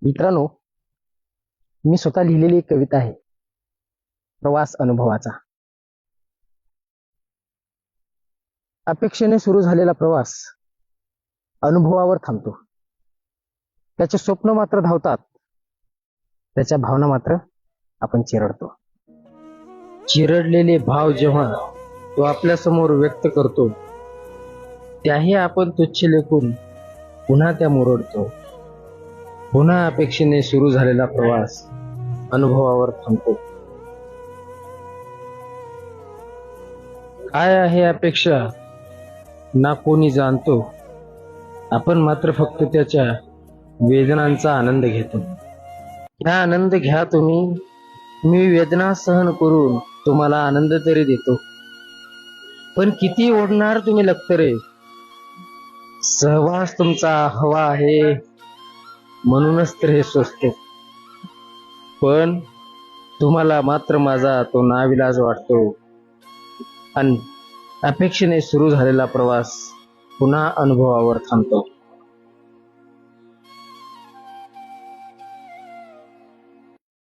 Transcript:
मित्रांनो, मी स्वतः लिहिलेली एक कविता आहे, प्रवास अनुभवाचा. अपेक्षेने सुरू झालेला प्रवास अनुभवावर थांबतो. त्याचे स्वप्न मात्र धावतात, त्याच्या भावना मात्र आपण चिरडतो. चिरडलेले भाव जेव्हा तो आपल्या समोर व्यक्त करतो, त्याही आपण तुच्छ लेखून पुन्हा त्या मुरडतो. पुन्हा अपेक्षेने सुरू झालेला प्रवास अनुभवावर थांबतो. काय आहे अपेक्षा ना कोणी जाणतो, आपण मात्र फक्त त्याच्या वेदनांचा आनंद घेतो. हा आनंद घ्या तुम्ही, मी वेदना सहन करून तुम्हाला आनंद तरी देतो. पण किती ओढणार तुम्ही लक्तरे, सहवास तुमचा हवा आहे म्हणूनच तर हे स्वस्त. पण तुम्हाला मात्र माझा तो नाविलाज वाटतो आणि अपेक्षेने सुरू झालेला प्रवास पुन्हा अनुभवावर थांबतो.